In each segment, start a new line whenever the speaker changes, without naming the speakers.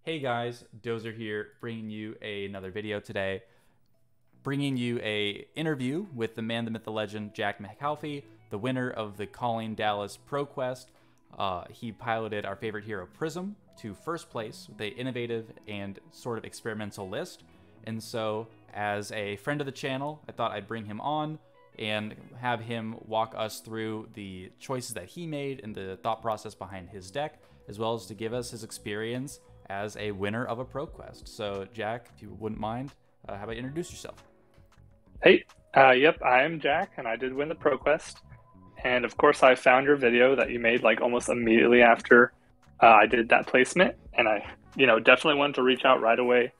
Hey guys, Dozer here, bringing you another video today. Bringing you a interview with the man, the myth, the legend, Jack McHalffey, the winner of the Calling Dallas ProQuest. He piloted our favorite hero, Prism, to first place with an innovative and sort of experimental list. And so, as a friend of the channel, I thought I'd bring him on and have him walk us through the choices that he made and the thought process behind his deck, as well as to give us his experience as a winner of a ProQuest. So, Jack, if you wouldn't mind, how about you introduce yourself?
Hey, yep, I am Jack, and I did win the ProQuest. And of course, I found your video that you made like almost immediately after I did that placement. And I, definitely wanted to reach out right away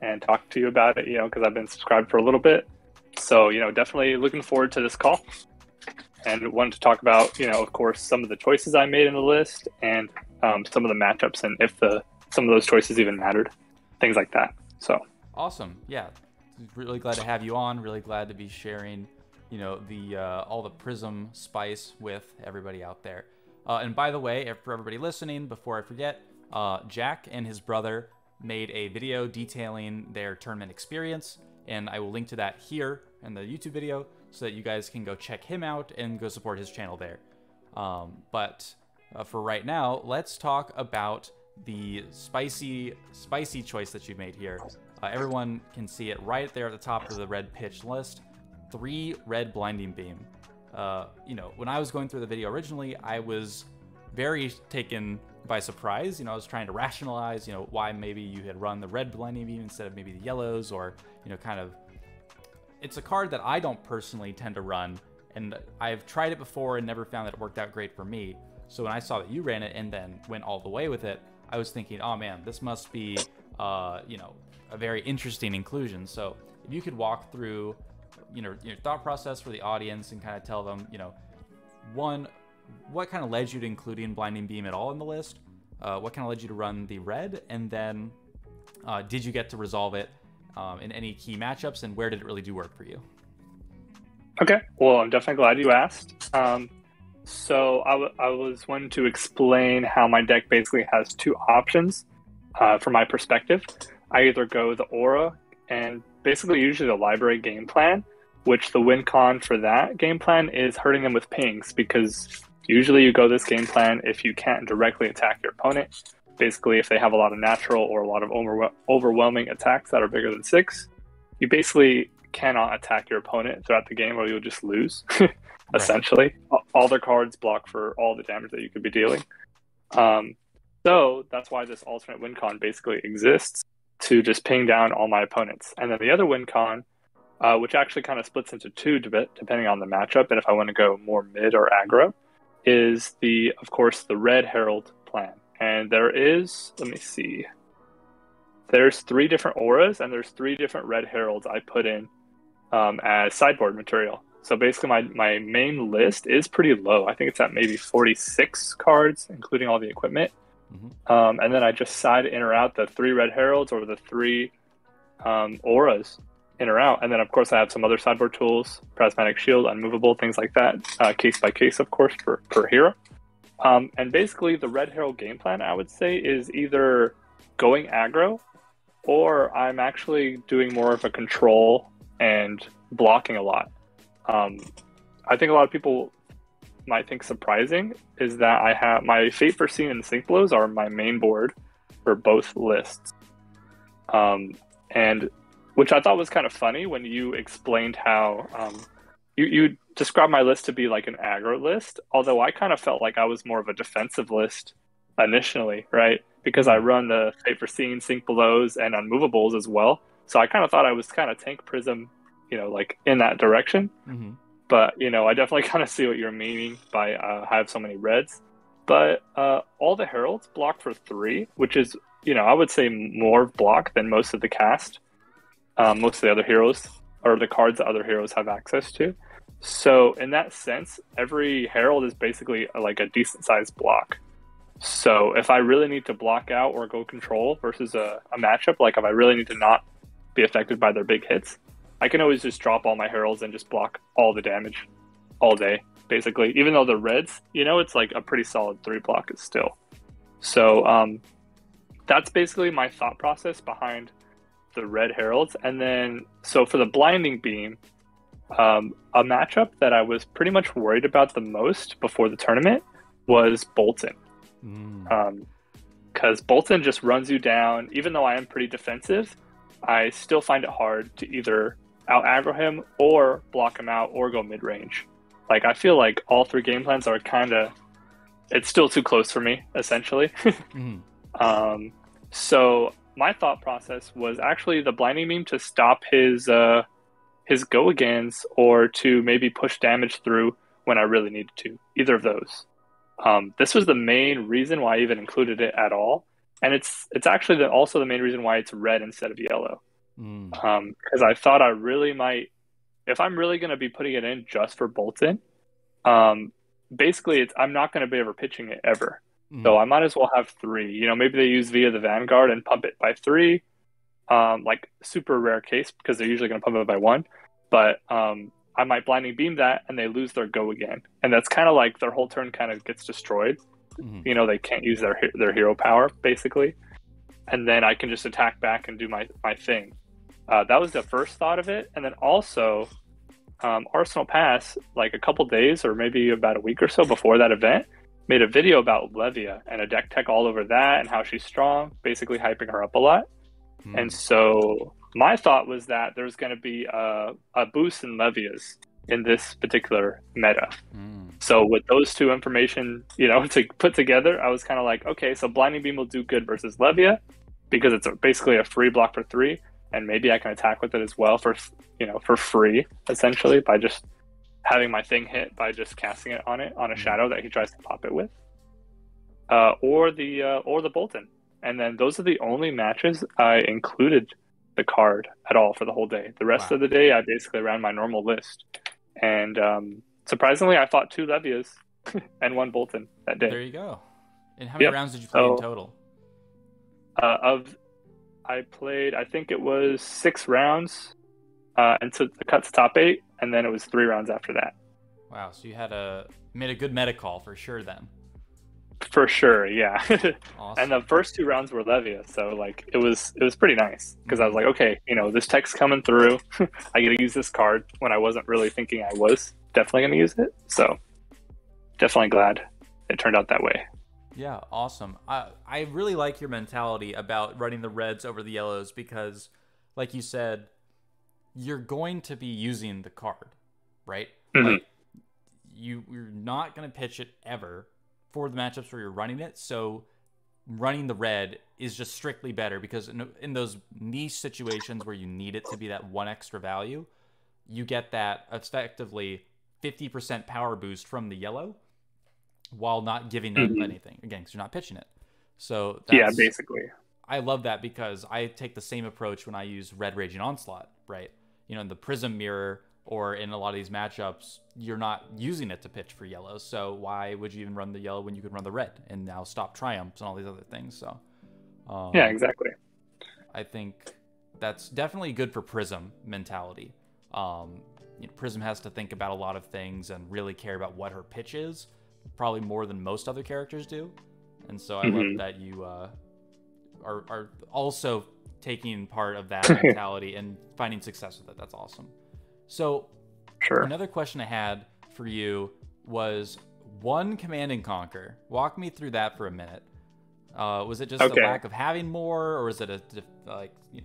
and talk to you about it, because I've been subscribed for a little bit. So, definitely looking forward to this call and wanted to talk about, of course, some of the choices I made in the list and some of the matchups and if some of those choices even mattered, things like that. So
awesome. Yeah. Really glad to have you on. Really glad to be sharing, all the Prism spice with everybody out there. And by the way, for everybody listening, before I forget, Jack and his brother made a video detailing their tournament experience, and I will link to that here in the YouTube video so that you guys can go check him out and go support his channel there. But for right now, let's talk about the spicy choice that you made here. Everyone can see it right there at the top of the red pitch list. 3 red blinding beam. When I was going through the video originally, I was very taken by surprise. I was trying to rationalize, why maybe you had run the red blinding beam instead of maybe the yellows, or, it's a card that I don't personally tend to run, and I've tried it before and never found that it worked out great for me. So when I saw that you ran it and then went all the way with it, I was thinking, oh man, this must be, a very interesting inclusion. So if you could walk through, your thought process for the audience and kind of tell them, one, what kind of led you to including blinding beam at all in the list? What kind of led you to run the red? And then did you get to resolve it in any key matchups, and where did it really do work for you?
Okay, well, I'm definitely glad you asked. So I was wanting to explain how my deck basically has 2 options from my perspective. I either go the aura and basically usually the library game plan, which the win con for that game plan is hurting them with pings, because usually you go this game plan if you can't directly attack your opponent. Basically, if they have a lot of natural or a lot of overwhelming attacks that are bigger than 6, you basically cannot attack your opponent throughout the game or you'll just lose. Essentially, all their cards block for all the damage that you could be dealing. So that's why this alternate win con basically exists, to just ping down all my opponents. And then the other win con, which actually kind of splits into 2 depending on the matchup, and if I want to go more mid or aggro, is of course, the Red Herald plan. And there is, let me see, there's 3 different auras, and there's 3 different Red Heralds I put in as sideboard material. So basically my main list is pretty low. I think it's at maybe 46 cards, including all the equipment. Mm-hmm. And then I just side in or out the 3 Red Heralds or the 3 auras in or out. And then, of course, I have some other sideboard tools, Prismatic Shield, Unmovable, things like that, case by case, of course, per hero. And basically, the Red Herald game plan, I would say, is either going aggro, or I'm actually doing more of a control and blocking a lot. I think a lot of people might think surprising is that I have my Fate Foreseen and Sync Blows are my main board for both lists. And which I thought was kind of funny when you explained how you described my list to be like an aggro list, although I kind of felt like I was more of a defensive list initially, right? Because I run the Fate Foreseen, Sync Blows, and Unmovables as well. So I kind of thought I was kind of tank Prism, like in that direction. Mm-hmm. But, I definitely kind of see what you're meaning by have so many reds. But all the Heralds block for 3, which is, I would say more block than most of the cast. Most of the other heroes, or the cards that other heroes have access to. So in that sense, every Herald is basically like a decent sized block. So if I really need to block out or go control versus a matchup, like if I really need to not be affected by their big hits, I can always just drop all my Heralds and just block all the damage all day, basically. Even though the reds, it's like a pretty solid 3 block still. So that's basically my thought process behind the red heralds. And then so for the blinding beam, a matchup that I was pretty much worried about the most before the tournament was Bolton. Because Bolton just runs you down. Even though I am pretty defensive, I still find it hard to either out aggro him or block him out or go mid range. Like, I feel like all three game plans are kind of, it's still too close for me, essentially. So my thought process was actually the blinding beam to stop his go agains, or to maybe push damage through when I really needed to. Either of those. This was the main reason why I even included it at all, and it's actually also the main reason why it's red instead of yellow. Because I thought I really might, if I'm really going to be putting it in just for Bolton, basically I'm not going to be ever pitching it ever. So I might as well have three. You know, maybe they use Via the Vanguard and pump it by 3. Like super rare case because they're usually going to pump it by 1. But I might blinding beam that and they lose their go again, and that's kind of like their whole turn kind of gets destroyed. You know, they can't use their hero power basically, and then I can just attack back and do my thing. That was the first thought of it. And then also Arsenal Pass, like a couple days or maybe about a week or so before that event, made a video about Levia and a deck tech all over that and how she's strong, basically hyping her up a lot. And so my thought was that there's going to be a boost in Levias in this particular meta. So with those two information, you know, to put together, I was kind of like, okay, so blinding beam will do good versus Levia because it's basically a free block for 3, and maybe I can attack with it as well for, you know, for free essentially by just having my thing hit by just casting it on a shadow that he tries to pop it with, or the Bolton. And then those are the only matches I included the card at all for the whole day. The rest of the day, I basically ran my normal list. And surprisingly, I fought 2 Levias and 1 Bolton that day.
There you go. And how many rounds did you play in total?
I played, I think it was 6 rounds, and to cut to top 8, and then it was 3 rounds after that.
Wow, so you made a good meta call for sure then.
For sure, yeah.
Awesome.
And the first 2 rounds were Levia, so like it was pretty nice because I was like, okay, you know, this tech's coming through. I get to use this card when I wasn't really thinking I was definitely going to use it. So definitely glad it turned out that way.
Yeah, awesome. I really like your mentality about running the reds over the yellows because, like you said, you're going to be using the card, right? Like you're not going to pitch it ever for the matchups where you're running it, so running the red is just strictly better because in those niche situations where you need it to be that 1 extra value, you get that effectively 50% power boost from the yellow while not giving them anything, again, because you're not pitching it. So
yeah, basically.
I love that because I take the same approach when I use Red Raging Onslaught, right? You know, in the Prism Mirror or in a lot of these matchups, you're not using it to pitch for yellow. So why would you even run the yellow when you could run the red and now stop triumphs and all these other things? So
yeah, exactly.
I think that's definitely good for Prism mentality. You know, Prism has to think about a lot of things and really care about what her pitch is, probably more than most other characters do. And so I love that you are also taking part of that mentality and finding success with it. That's awesome. So another question I had for you was one Command and Conquer. Walk me through that for a minute. Was it just a lack of having more, or is it a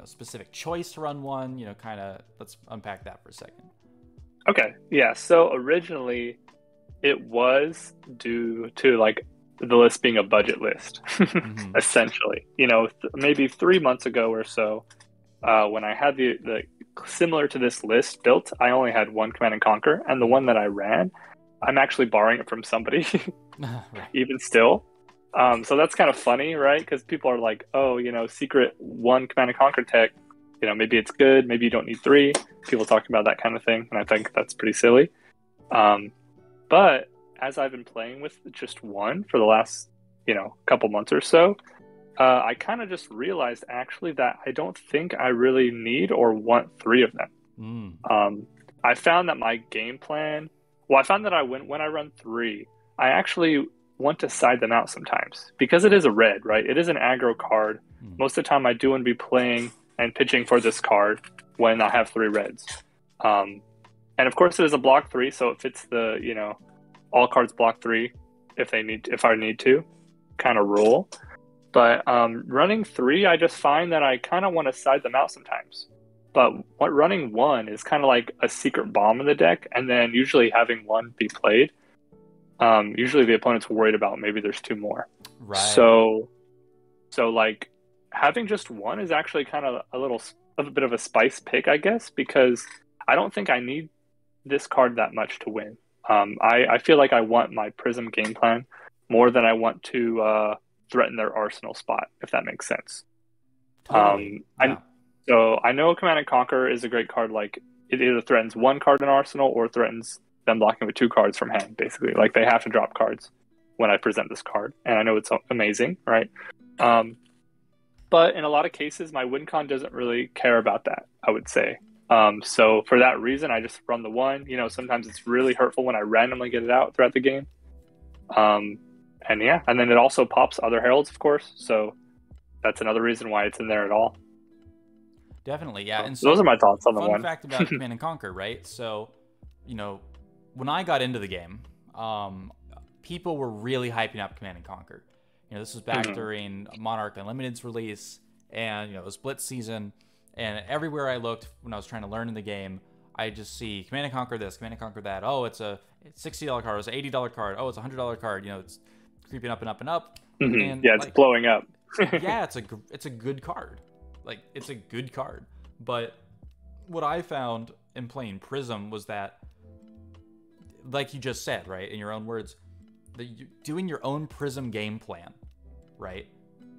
specific choice to run one? You know, kind of let's unpack that for a second.
Okay, yeah. So originally, it was due to like the list being a budget list, essentially. You know, maybe 3 months ago or so, when I had the similar to this list built, I only had one Command and Conquer, and the one that I ran, I'm actually borrowing it from somebody, even still. So that's kind of funny, right? Because people are like, oh, you know, secret one Command and Conquer tech, you know, maybe it's good, maybe you don't need 3. People talking about that kind of thing, and I think that's pretty silly. But as I've been playing with just one for the last, you know, couple months or so, I kind of just realized actually that I don't think I really need or want 3 of them. I found that my game plan, I found that when I run 3, I actually want to side them out sometimes because it is a red, right? It is an aggro card. most of the time I do want to be playing and pitching for this card when I have 3 reds. And of course it is a block 3, so it fits the, all cards block 3 if I need to kind of rule. But running 3, I just find that I kind of want to side them out sometimes. But running 1 is kind of like a secret bomb in the deck, and then usually having 1 be played, usually the opponent's worried about maybe there's 2 more.
Right.
So like having just 1 is actually kind of a bit of a spice pick, I guess, because I don't think I need this card that much to win. I feel like I want my Prism game plan more than I want to threaten their arsenal spot, if that makes sense.
Totally.
So I know Command and Conquer is a great card. Like, it either threatens 1 card in arsenal or threatens them blocking with 2 cards from hand, basically. Like, they have to drop cards when I present this card, and I know it's amazing, right? But in a lot of cases, my win con doesn't really care about that, I would say. So for that reason, I just run the 1. Sometimes it's really hurtful when I randomly get it out throughout the game. And then it also pops other heralds, of course. So that's another reason why it's in there at all.
Definitely, yeah. And
so those are my thoughts on the 1.
Fun fact about Command and Conquer, right? So, when I got into the game, people were really hyping up Command and Conquer. This was back during Monarch Unlimited's release, and it was Blitz season. And everywhere I looked when I was trying to learn in the game, I just see Command and Conquer this, Command and Conquer that. Oh, it's a $60 card. It's an $80 card. Oh, it's a $100 card. It's creeping up and up and up. And
yeah, it's blowing up.
yeah, it's a good card. Like, it's a good card. But what I found in playing Prism was that, like you just said, right, in your own words, doing your own Prism game plan, right,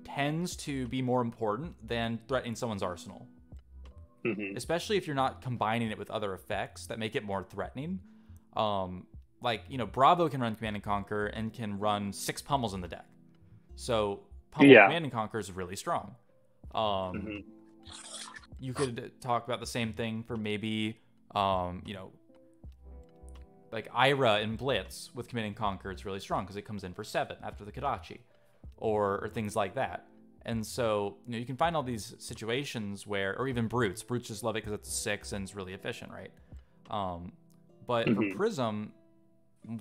tends to be more important than threatening someone's arsenal. Especially if you're not combining it with other effects that make it more threatening. Bravo can run Command and Conquer and can run 6 pummels in the deck. So pummel Command and Conquer is really strong. You could talk about the same thing for maybe, like Ira in Blitz with Command and Conquer. It's really strong because it comes in for 7 after the Kadachi, or things like that. And so, you can find all these situations where, or even Brutes. Brutes just love it because it's a 6 and it's really efficient, right? But for Prism,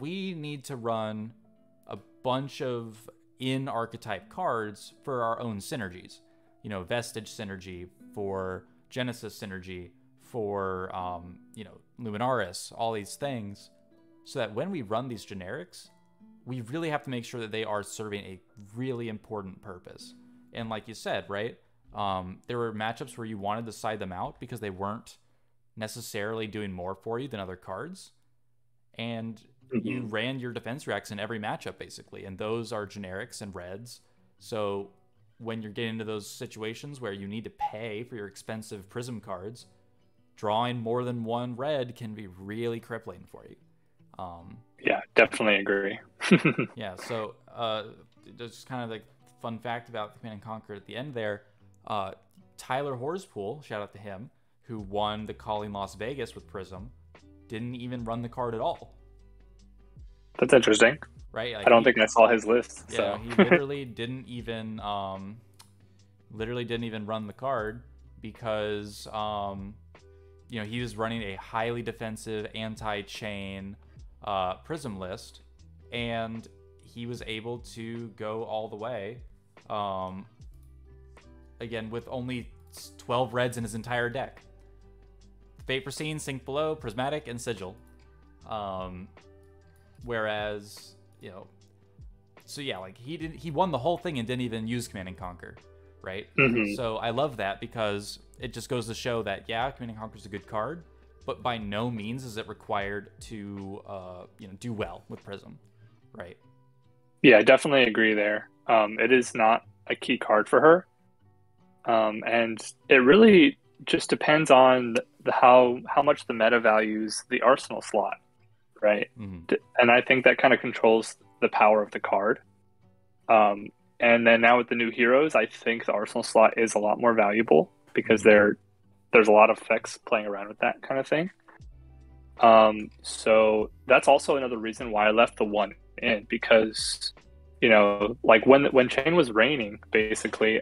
we need to run a bunch of in-archetype cards for our own synergies. Vestige synergy, for Genesis synergy, for, Luminaris, all these things, so that when we run these generics, we really have to make sure that they are serving a really important purpose. And like you said, right, there were matchups where you wanted to side them out because they weren't necessarily doing more for you than other cards. And you ran your defense reacts in every matchup, basically. And those are generics and reds. So when you're getting into those situations where you need to pay for your expensive Prism cards, drawing more than 1 red can be really crippling for you.
Yeah, definitely agree.
Yeah, so just kind of like fun fact about Command and Conquer at the end there, Tyler Horspool, shout out to him, who won the Calling Las Vegas with Prism, didn't even run the card at all.
That's interesting.
Right? Like,
I don't think I saw his list.
Yeah,
so.
he literally didn't even run the card because he was running a highly defensive anti-chain Prism list, and he was able to go all the way. Again, with only 12 reds in his entire deck. Fate Foreseen, Sink Below, Prismatic, and Sigil. Whereas, so yeah, like he won the whole thing and didn't even use Command and Conquer, right? So I love that because it just goes to show that, yeah, Command and Conquer is a good card, but by no means is it required to, do well with Prism, right?
Yeah, I definitely agree there. It is not a key card for her. And it really just depends on how much the meta values the arsenal slot, right? And I think that kind of controls the power of the card. And then now with the new heroes, I think the arsenal slot is a lot more valuable because there's a lot of effects playing around with that kind of thing. So that's also another reason why I left the 1 in, because like when Chain was reigning, basically,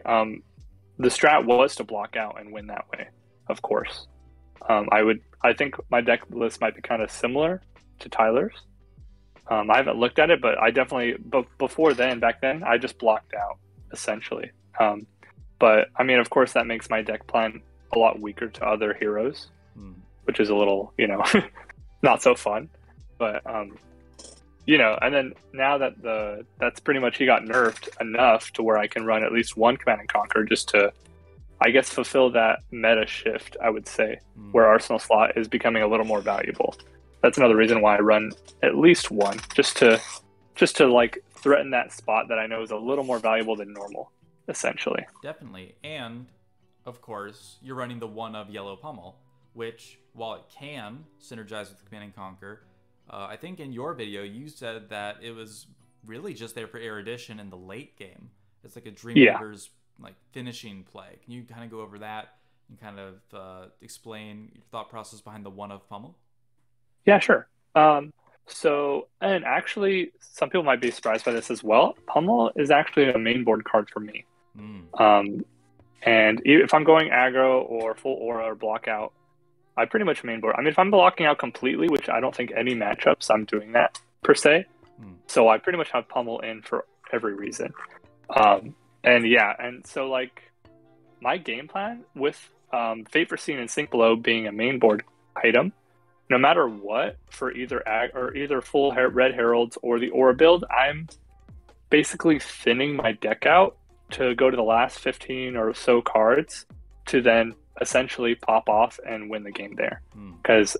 the strat was to block out and win that way, of course. I think my deck list might be kind of similar to Tyler's. I haven't looked at it, but I definitely, but back then, I just blocked out essentially. But I mean, of course, that makes my deck plan a lot weaker to other heroes, which is a little, not so fun. But and then now that that's pretty much, he got nerfed enough to where I can run at least one Command and Conquer just to, I guess, fulfill that meta shift, I would say, where Arsenal slot is becoming a little more valuable. That's another reason why I run at least one, just to like threaten that spot that I know is a little more valuable than normal, essentially.
Definitely. And of course, you're running the one of Yellow Pummel, which, while it can synergize with Command and Conquer, I think in your video you said that it was really just there for erudition in the late game. It's like a Dreamweaver's like finishing play. Can you kind of go over that and kind of explain your thought process behind the one of Pummel?
Yeah, sure. So, and actually, some people might be surprised by this as well. Pummel is actually a main board card for me. And if I'm going aggro or full aura or block out, I pretty much main board. I mean, if I'm blocking out completely, which I don't think any matchups I'm doing that per se. So I pretty much have Pummel in for every reason. And so like my game plan with Fate Foreseen and Sink Below being a main board item, no matter what, for either full Red Heralds or the Aura build, I'm basically thinning my deck out to go to the last 15 or so cards to then essentially pop off and win the game there. Because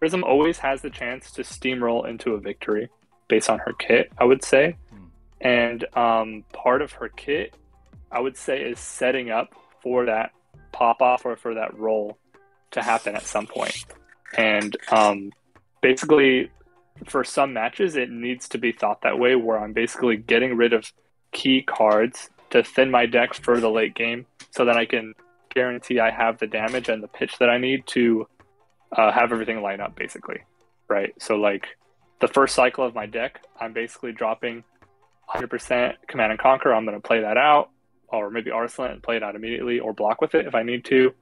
Prism always has the chance to steamroll into a victory based on her kit, I would say. And part of her kit, I would say, is setting up for that pop off or for that roll to happen at some point. And basically, for some matches, it needs to be thought that way, where I'm basically getting rid of key cards to thin my deck for the late game so that I can guarantee I have the damage and the pitch that I need to have everything line up, basically. Right? So, like, the first cycle of my deck, I'm basically dropping 100% Command and Conquer. I'm going to play that out, or maybe Arsenal and play it out immediately, or block with it if I need to.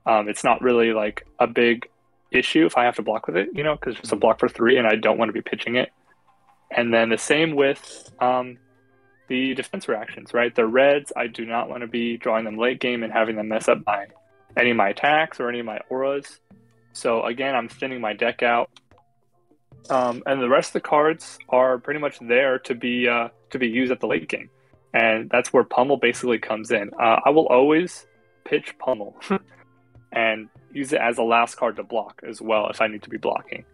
It's not really like a big issue if I have to block with it, because it's just a block for 3 and I don't want to be pitching it. And then the same with the defense reactions, right? The reds, I do not want to be drawing them late game and having them mess up any of my attacks or any of my auras. So again, I'm thinning my deck out. And the rest of the cards are pretty much there to be used at the late game. And that's where Pummel basically comes in. I will always pitch Pummel and use it as a last card to block as well if I need to be blocking.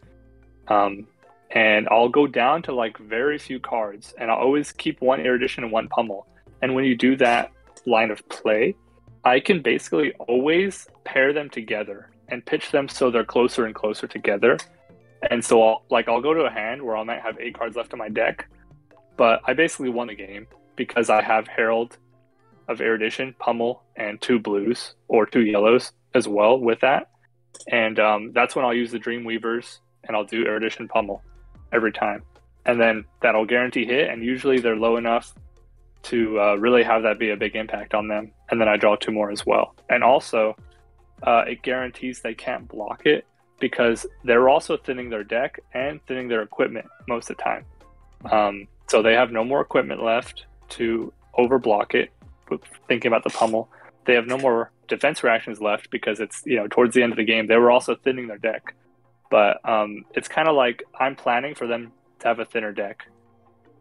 And I'll go down to like very few cards, and I'll always keep one Erudition and one Pummel. And when you do that line of play, I can basically always pair them together and pitch them so they're closer and closer together. And so I'll go to a hand where I might have 8 cards left in my deck, but I basically won the game because I have Herald of Erudition, Pummel, and 2 blues or 2 yellows as well with that. And that's when I'll use the Dreamweavers and I'll do Erudition Pummel every time. And then that'll guarantee hit, and usually they're low enough to really have that be a big impact on them. And then I draw 2 more as well. And also, it guarantees they can't block it because they're also thinning their deck and thinning their equipment most of the time. So they have no more equipment left to overblock it. Thinking about the Pummel, they have no more defense reactions left because it's, towards the end of the game, they were also thinning their deck. But it's kind of like I'm planning for them to have a thinner deck,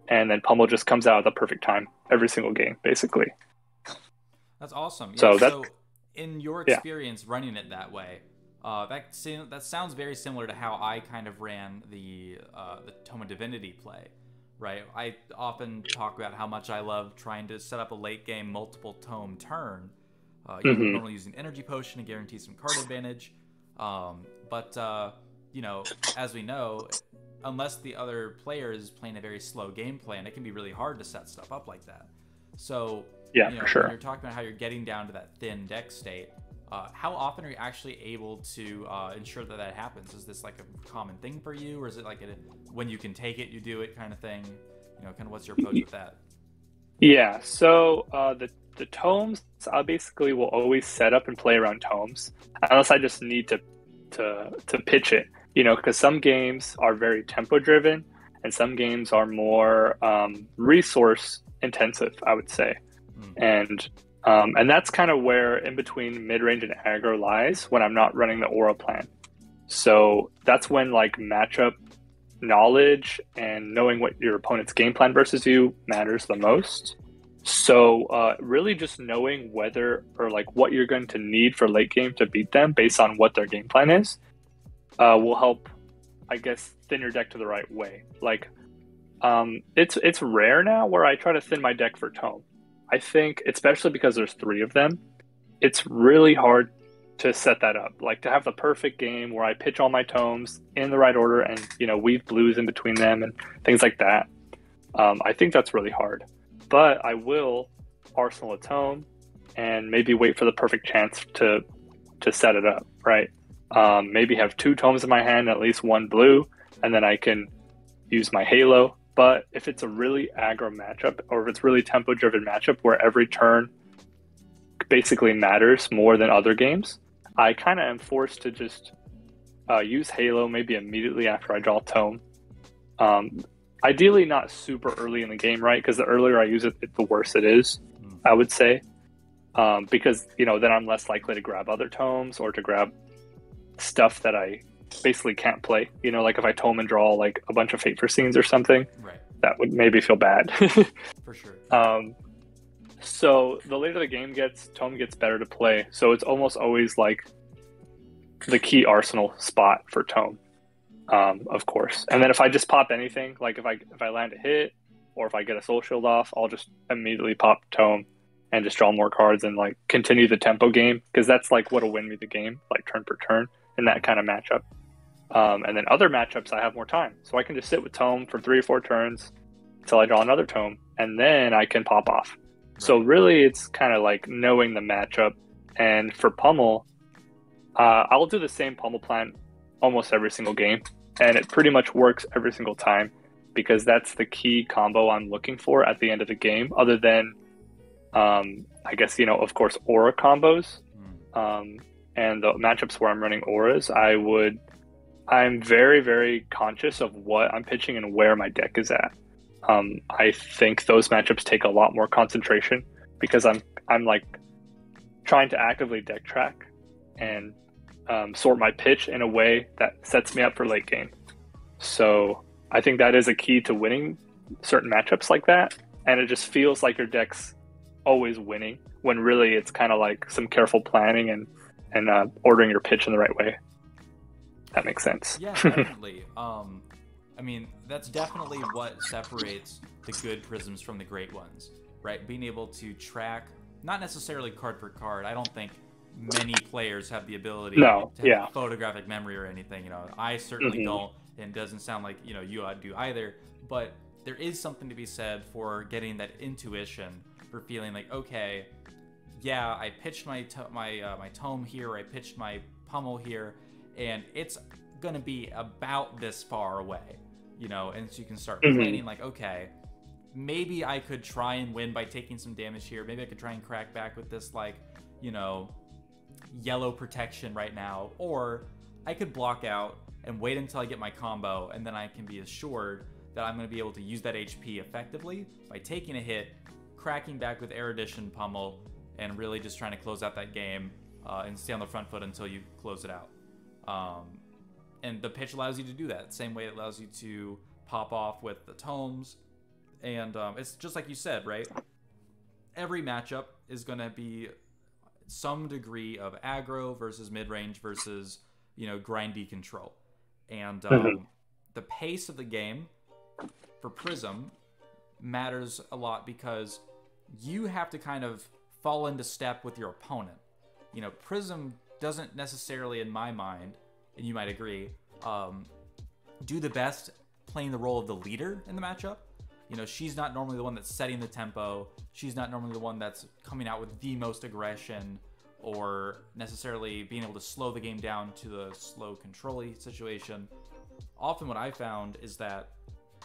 and then Pummel just comes out at the perfect time every single game, basically.
That's awesome. Yeah,
so
in your experience running it that way, that sounds very similar to how I kind of ran the Tome of Divinity play, right? I often talk about how much I love trying to set up a late game multiple tome turn, normally using Energy Potion to guarantee some card advantage. But as we know, unless the other player is playing a very slow game plan, it can be really hard to set stuff up like that. So,
for sure.
When you're talking about how you're getting down to that thin deck state, how often are you actually able to ensure that happens? Is this like a common thing for you, or is it like when you can take it, you do it kind of thing? Kind of what's your approach with that?
Yeah, so the tomes, I basically will always set up and play around tomes, unless I just need to pitch it. Because some games are very tempo driven, and some games are more resource intensive, I would say. And that's kind of where in between mid range and aggro lies when I'm not running the aura plan. So that's when like matchup knowledge and knowing what your opponent's game plan versus you matters the most. So really just knowing whether or like what you're going to need for late game to beat them based on what their game plan is will help, I guess, thin your deck to the right way. Like it's rare now where I try to thin my deck for tome. I think, especially because there's 3 of them, it's really hard to set that up. Like to have the perfect game where I pitch all my tomes in the right order and, weave blues in between them and things like that. I think that's really hard. But I will arsenal a tome and maybe wait for the perfect chance to set it up, right? Maybe have 2 tomes in my hand, at least 1 blue, and then I can use my halo. But if it's a really aggro matchup, or if it's really tempo-driven matchup where every turn basically matters more than other games, I kind of am forced to just use Halo maybe immediately after I draw Tome. Ideally not super early in the game, right? Because the earlier I use it, the worse it is, I would say. Because, then I'm less likely to grab other Tomes or to grab stuff that I basically can't play. Like if I tome and draw like a bunch of Fate for Scenes or something,
right,
that would maybe feel bad.
For sure.
So the later the game gets, tome gets better to play. So it's almost always like the key arsenal spot for tome, of course. And then if I just pop anything, like if I land a hit or if I get a soul shield off, I'll just immediately pop tome and just draw more cards and like continue the tempo game, because that's like what'll win me the game, like turn per turn in that kind of matchup. And then other matchups, I have more time. So I can just sit with Tome for 3 or 4 turns until I draw another Tome, and then I can pop off. Right. So really, it's kind of like knowing the matchup. And for Pummel, I'll do the same Pummel plan almost every single game. And it pretty much works every single time, because that's the key combo I'm looking for at the end of the game, other than, I guess, of course, aura combos. And the matchups where I'm running auras, I'm very, very conscious of what I'm pitching and where my deck is at. I think those matchups take a lot more concentration, because I'm like trying to actively deck track and sort my pitch in a way that sets me up for late game. So I think that is a key to winning certain matchups like that. And it just feels like your deck's always winning, when really it's kind of like some careful planning and ordering your pitch in the right way. That makes sense.
Yeah, definitely. I mean, that's definitely what separates the good prisms from the great ones, right? Being able to track, not necessarily card per card. I don't think many players have the ability to have photographic memory or anything. I certainly don't, and it doesn't sound like you do either. But there is something to be said for getting that intuition, for feeling like, okay, yeah, I pitched my tome here, or I pitched my Pummel here, and it's gonna be about this far away, and so you can start planning like, okay, maybe I could try and win by taking some damage here. Maybe I could try and crack back with this, like, yellow protection right now, or I could block out and wait until I get my combo, and then I can be assured that I'm going to be able to use that HP effectively by taking a hit, cracking back with Erudition Pummel, and really just trying to close out that game and stay on the front foot until you close it out. And the pitch allows you to do that, same way it allows you to pop off with the tomes. And it's just like you said, right? Every matchup is going to be some degree of aggro versus mid-range versus, grindy control. And the pace of the game for Prism matters a lot, because you have to kind of fall into step with your opponent. Prism doesn't necessarily, in my mind, and you might agree, do the best playing the role of the leader in the matchup. She's not normally the one that's setting the tempo. She's not normally the one that's coming out with the most aggression, or necessarily being able to slow the game down to the slow control-y situation. Often what I found is that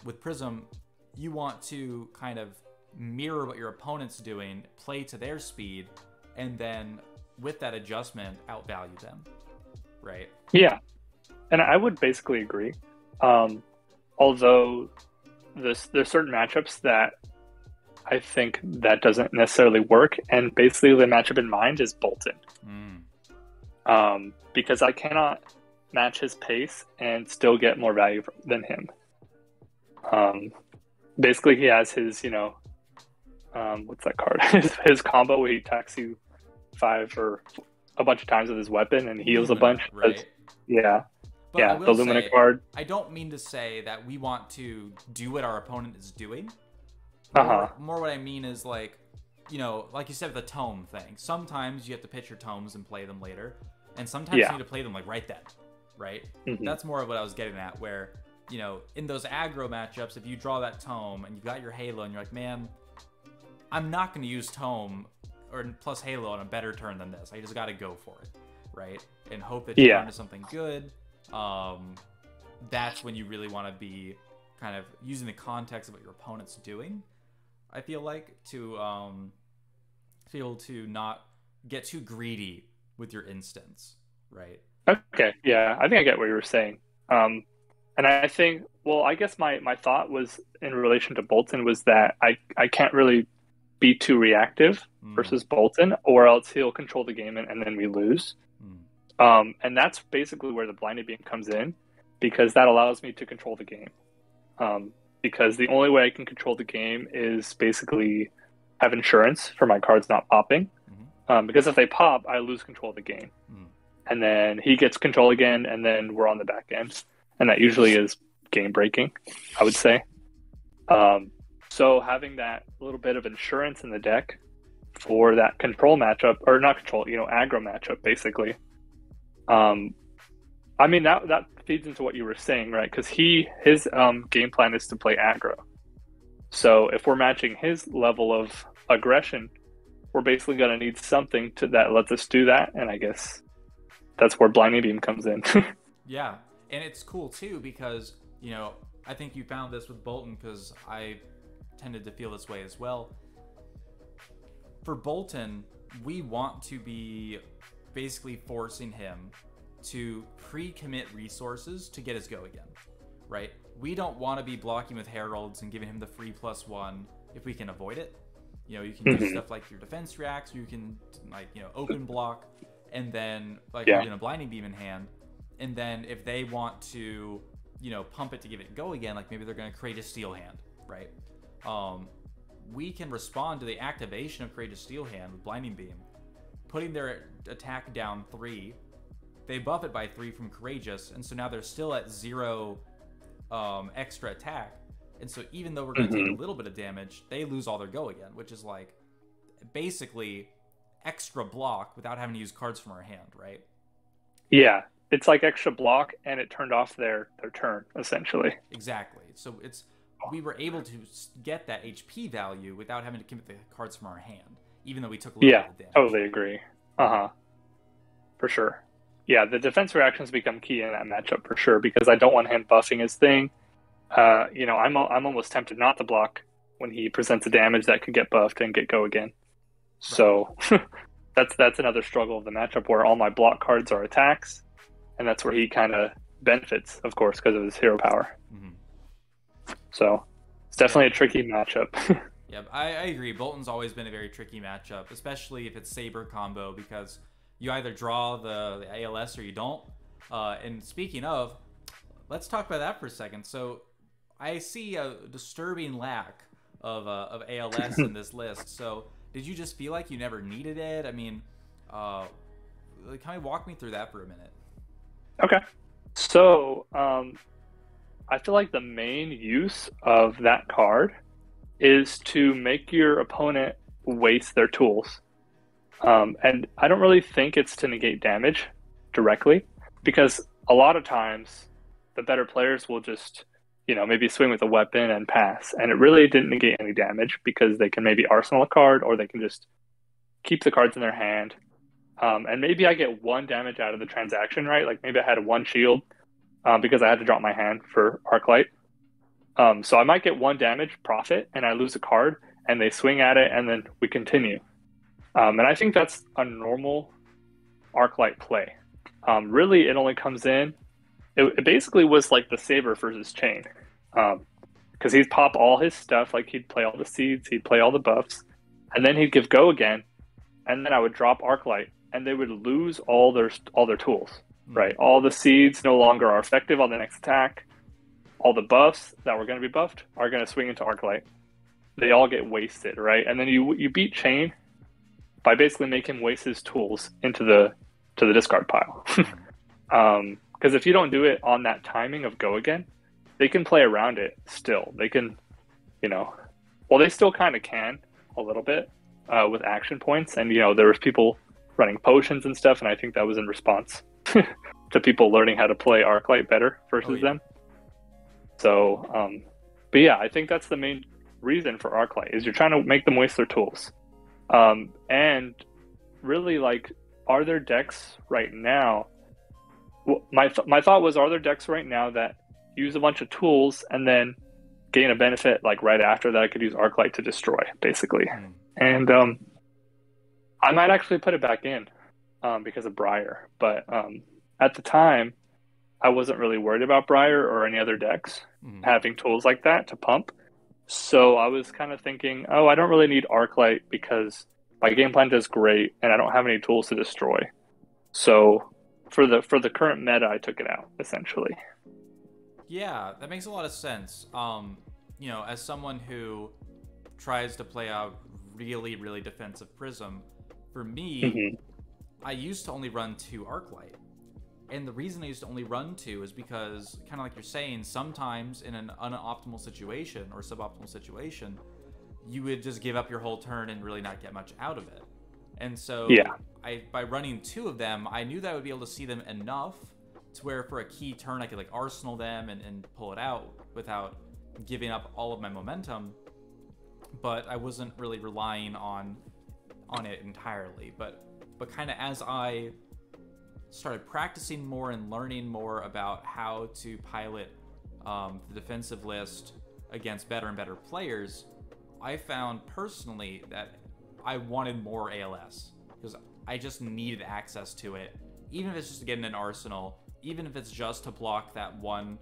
with Prism, you want to kind of mirror what your opponent's doing, play to their speed, and then with that adjustment, outvalue them, right?
Yeah, and I would basically agree. Although there's certain matchups that I think that doesn't necessarily work, and basically the matchup in mind is Bolton. Because I cannot match his pace and still get more value than him. Basically, he has his, what's that card? his combo where he attacks you 5 or a bunch of times with his weapon and heals
Lumina,
a bunch.
right?
Yeah.
But
yeah, the Lumina card.
I don't mean to say that we want to do what our opponent is doing. More what I mean is like you said, the tome thing. Sometimes you have to pitch your tomes and play them later. And sometimes you need to play them like right then, right?
Mm-hmm.
That's more of what I was getting at, where, in those aggro matchups, if you draw that tome and you've got your Halo and you're like, man, I'm not going to use tome or plus Halo on a better turn than this. I just got to go for it, right? And hope that you turn into something good. That's when you really want to be kind of using the context of what your opponent's doing, I feel like, to be able to not get too greedy with your instance, right?
Okay, yeah, I think I get what you were saying. And I think, well, I guess my thought was in relation to Bolton was that I can't really be too reactive versus Bolton, or else he'll control the game and then we lose. And that's basically where the blinded beam comes in, because that allows me to control the game. Because the only way I can control the game is basically have insurance for my cards not popping. Because if they pop, I lose control of the game. And then he gets control again, and then we're on the back end. And that usually is game breaking, I would say. So having that little bit of insurance in the deck for that control matchup, or not control, aggro matchup, basically. I mean, that feeds into what you were saying, right? Because his game plan is to play aggro. So if we're matching his level of aggression, we're basically going to need something that lets us do that. And I guess that's where Blinding Beam comes in.
Yeah. And it's cool too, because, I think you found this with Bolton, because I tended to feel this way as well. For Bolton, we want to be basically forcing him to pre-commit resources to get his go again, right? We don't want to be blocking with Heralds and giving him the free +1 if we can avoid it. You can do stuff like your defense reacts, you can open block, and then you're gonna Blinding Beam in hand, and then if they want to pump it to give it go again, like maybe they're gonna create a Steel Hand, right? We can respond to the activation of Courageous Steel Hand with Blinding Beam, putting their attack down 3. They buff it by 3 from Courageous, and so now they're still at 0 extra attack. And so even though we're going to take a little bit of damage, they lose all their go again, which is like basically extra block without having to use cards from our hand, right?
Yeah, it's like extra block, and it turned off their turn, essentially.
Exactly. So we were able to get that HP value without having to commit the cards from our hand, even though we took a little bit of damage.
Yeah, totally agree. For sure. Yeah, the defense reactions become key in that matchup for sure, because I don't want him buffing his thing. I'm almost tempted not to block when he presents a damage that could get buffed and get go again. So that's another struggle of the matchup, where all my block cards are attacks, and that's where he kind of benefits, of course, because of his hero power. So it's definitely a tricky matchup.
Yeah, I agree. Bolton's always been a very tricky matchup, especially if it's Saber combo, because you either draw the ALS or you don't. And speaking of, let's talk about that for a second. So I see a disturbing lack of ALS in this list. So did you just feel like you never needed it? I mean, kind of walk me through that for a minute.
Okay. So I feel like the main use of that card is to make your opponent waste their tools. And I don't really think it's to negate damage directly, because a lot of times the better players will just, maybe swing with a weapon and pass. And it really didn't negate any damage, because they can maybe arsenal a card, or they can just keep the cards in their hand. And maybe I get 1 damage out of the transaction, right? Like maybe I had 1 shield because I had to drop my hand for Arclight. So I might get 1 damage profit and I lose a card, and they swing at it, and then we continue. And I think that's a normal Arclight play. Really, it only comes in. It basically was like the Saber versus Chain, because he'd pop all his stuff, like he'd play all the seeds, he'd play all the buffs, and then he'd give go again, and then I would drop Arclight, and they would lose all their tools. Right, all the seeds no longer are effective on the next attack. All the buffs that were going to be buffed are going to swing into Arclight. They all get wasted, right? And then you beat Chain by basically making him waste his tools into the discard pile. Because if you don't do it on that timing of go again, they can play around it still. They can, well, they still kind of can a little bit with action points. And, there was people running potions and stuff, and I think that was in response to people learning how to play Arclight better versus them. So, but yeah, I think that's the main reason for Arclight is you're trying to make them waste their tools. And really, like, are there decks right now? Well, my thought was, are there decks right now that use a bunch of tools and then gain a benefit like right after that I could use Arclight to destroy, basically? And I might actually put it back in because of Briar, but at the time I wasn't really worried about Briar or any other decks having tools like that to pump. So I was kind of thinking, I don't really need Arclight because my game plan does great and I don't have any tools to destroy. So for the current meta, I took it out, essentially.
Yeah, that makes a lot of sense. As someone who tries to play out really, really defensive Prism, for me, I used to only run 2 Arclight. And the reason I used to only run 2 is because, kind of like you're saying, sometimes in an unoptimal situation or suboptimal situation, you would just give up your whole turn and really not get much out of it. And so by running 2 of them, I knew that I would be able to see them enough to where for a key turn, I could like arsenal them and pull it out without giving up all of my momentum. But I wasn't really relying on it entirely. But kind of as I started practicing more and learning more about how to pilot the defensive list against better and better players, I found personally that I wanted more ALS because I just needed access to it, even if it's just to get in an arsenal, even if it's just to block that one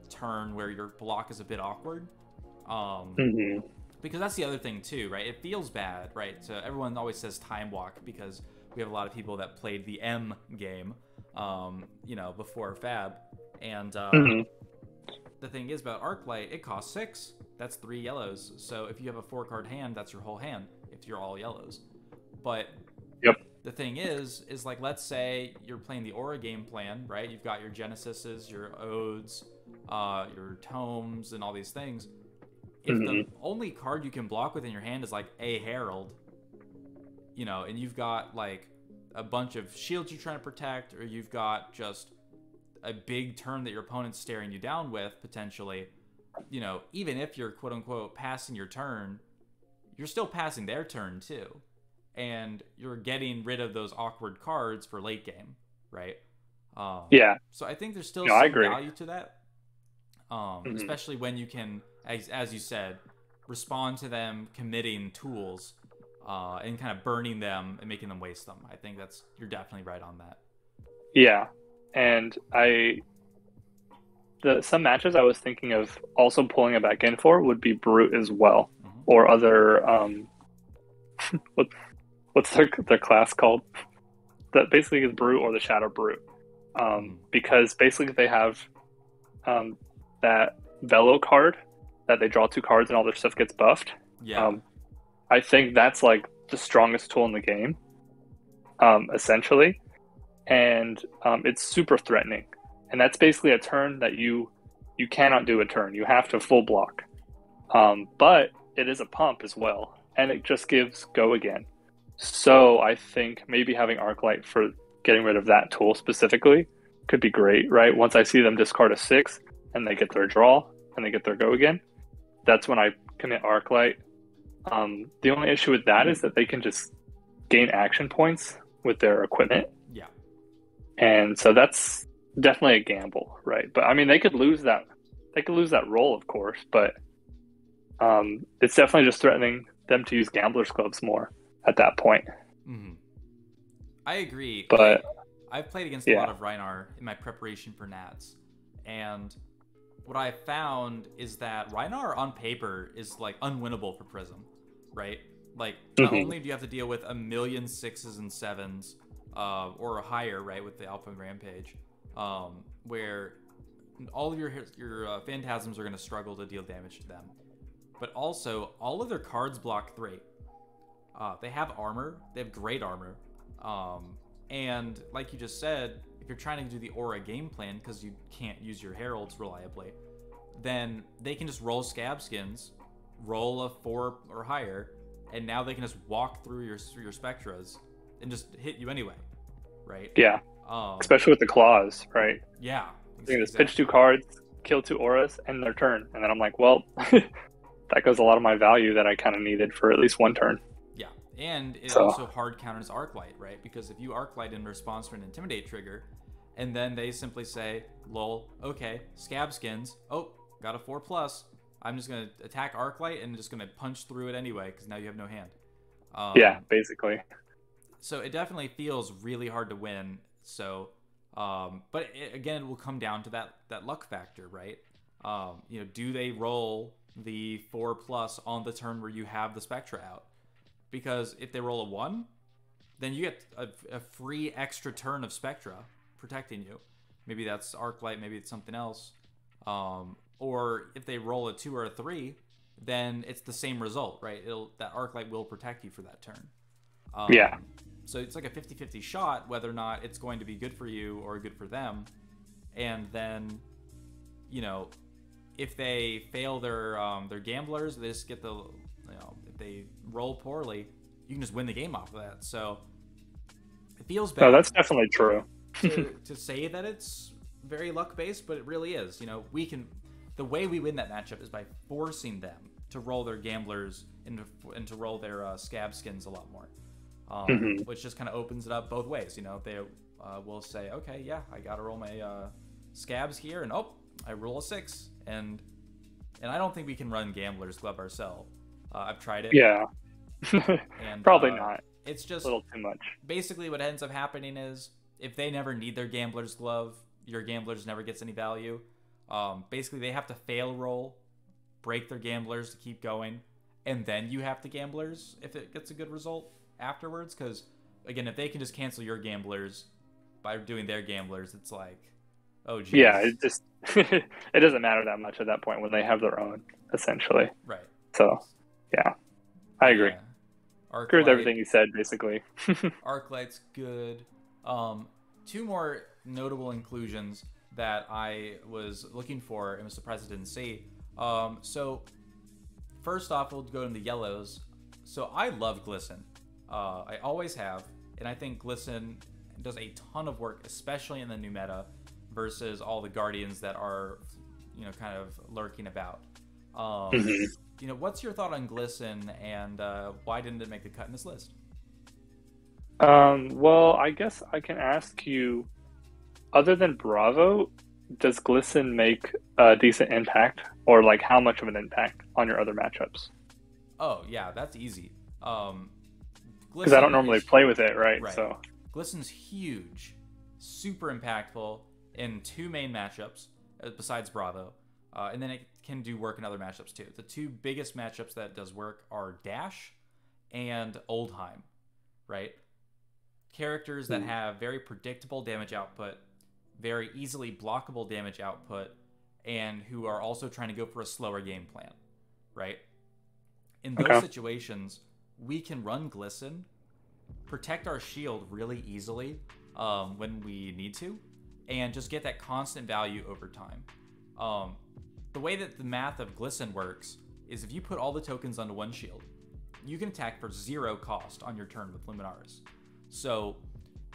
turn where your block is a bit awkward. Because that's the other thing too, right? It feels bad, right? So everyone always says time walk because we have a lot of people that played the M game, before Fab. And the thing is about Arclight, it costs 6. That's 3 yellows. So if you have a 4-card hand, that's your whole hand if you're all yellows. But the thing is like, let's say you're playing the Aura game plan, right? You've got your Genesises, your Odes, your Tomes, and all these things. If the only card you can block within your hand is like a Herald, and you've got like a bunch of shields you're trying to protect, or you've got just a big turn that your opponent's staring you down with, potentially, even if you're quote unquote passing your turn, you're still passing their turn too. And you're getting rid of those awkward cards for late game, right? So I think there's still some value to that. Especially when you can, as you said, respond to them committing tools and kind of burning them and making them waste them. I think you're definitely right on that. Yeah,
and some matches I was thinking of also pulling it back in for would be Brute as well, or other what's their class called? That basically is Brute or the Shadow Brute, because basically they have that Velo card that they draw 2 cards and all their stuff gets buffed. I think that's like the strongest tool in the game, essentially, and it's super threatening. And that's basically a turn that you cannot do a turn. You have to full block, but it is a pump as well, and it just gives go again. So I think maybe having Arclight for getting rid of that tool specifically could be great, right? Once I see them discard a 6 and they get their draw and they get their go again, that's when I commit Arclight. The only issue with that is that they can just gain action points with their equipment.
Yeah.
And so that's definitely a gamble, right? But I mean, they could lose that role, of course, but it's definitely just threatening them to use Gambler's Gloves more at that point.
Mm-hmm. I agree.
But
I've played against a lot of Rhinar in my preparation for Nats, and what I found is that Rhinar on paper is like unwinnable for Prism, right? Like not only do you have to deal with a million 6s and 7s, or higher, right, with the Alpha and Rampage, where all of your Phantasms are going to struggle to deal damage to them, but also all of their cards block 3. They have armor. They have great armor. And like you just said, if you're trying to do the Aura game plan because you can't use your Heralds reliably, then they can just roll Scab Skins, roll a 4 or higher, and now they can just walk through your Spectras and just hit you anyway, right?
Yeah. Especially with the claws, right?
Yeah.
They can just pitch 2 cards, kill 2 auras, and their turn. And then I'm like, well, that goes a lot of my value that I kind of needed for at least 1 turn.
Yeah. And it also hard counters Arclight, right? Because if you Arclight in response to an Intimidate trigger, and then they simply say, lol, okay, Scab Skins, oh, got a 4+, I'm just going to attack Arclight and just going to punch through it anyway, because now you have no hand.
Yeah, basically.
So it definitely feels really hard to win. So, but again, it will come down to that luck factor, right? Do they roll the 4+ on the turn where you have the Spectra out? Because if they roll a 1, then you get a free extra turn of Spectra protecting you. Maybe that's Arclight, maybe it's something else. Or if they roll a 2 or a 3, then it's the same result, right? That Arclight will protect you for that turn.
Yeah.
So it's like a 50-50 shot whether or not it's going to be good for you or good for them. And then, if they fail their gamblers, they just get if they roll poorly, you can just win the game off of that. So it feels bad.
No, that's definitely true.
to say that it's very luck based, but it really is. The way we win that matchup is by forcing them to roll their gamblers and to roll their Scab Skins a lot more, which just kind of opens it up both ways. They will say, okay, yeah, I gotta roll my Scabs here, and I roll a 6, and I don't think we can run Gambler's Glove ourselves. I've tried it.
Yeah.
And
probably not.
It's just
a little too much.
Basically, what ends up happening is if they never need their Gambler's Glove, your Gamblers never gets any value. Basically, they have to fail roll, break their Gamblers to keep going, and then you have to Gamblers if it gets a good result afterwards. Because, again, if they can just cancel your Gamblers by doing their Gamblers, it's like, oh, geez.
Yeah, it just it doesn't matter that much at that point when they have their own, essentially.
Right.
So, yeah, I agree.
Yeah.
Agree with everything you said, basically.
Arclight's good. 2 more notable inclusions that I was looking for and was surprised I didn't see. So first off, we'll go into the yellows. So I love Glisten. I always have, and I think Glisten does a ton of work, especially in the new meta, versus all the Guardians that are, kind of lurking about. What's your thought on Glisten, and why didn't it make the cut in this list?
Well, I guess I can ask you, other than Bravo, does Glisten make a decent impact, or like how much of an impact on your other matchups?
Oh yeah, that's easy.
Because I don't normally play with it, right? So
Glisten's huge, super impactful in 2 main matchups besides Bravo, and then it can do work in other matchups too. The 2 biggest matchups that it does work are Dash and Oldheim, right? Characters that have very predictable damage output, very easily blockable damage output, and who are also trying to go for a slower game plan, right? In those situations, we can run Glisten, protect our shield really easily when we need to, and just get that constant value over time. The way that the math of Glisten works is if you put all the tokens onto one shield, you can attack for 0 cost on your turn with Luminaris. So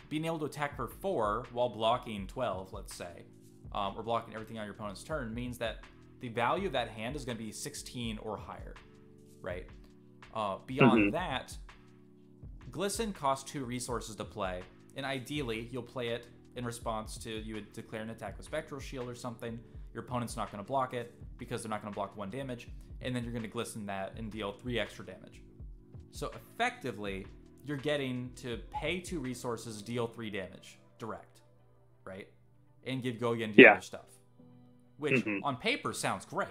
being able to attack for 4 while blocking 12, let's say, or blocking everything on your opponent's turn, means that the value of that hand is going to be 16 or higher, right? Beyond that, Glisten costs 2 resources to play, and ideally you'll play it in response to you would declare an attack with Spectral Shield or something. Your opponent's not going to block it because they're not going to block 1 damage, and then you're going to Glisten that and deal 3 extra damage. So effectively, you're getting to pay 2 resources, deal 3 damage direct, right? And go again do other stuff. Which on paper sounds great.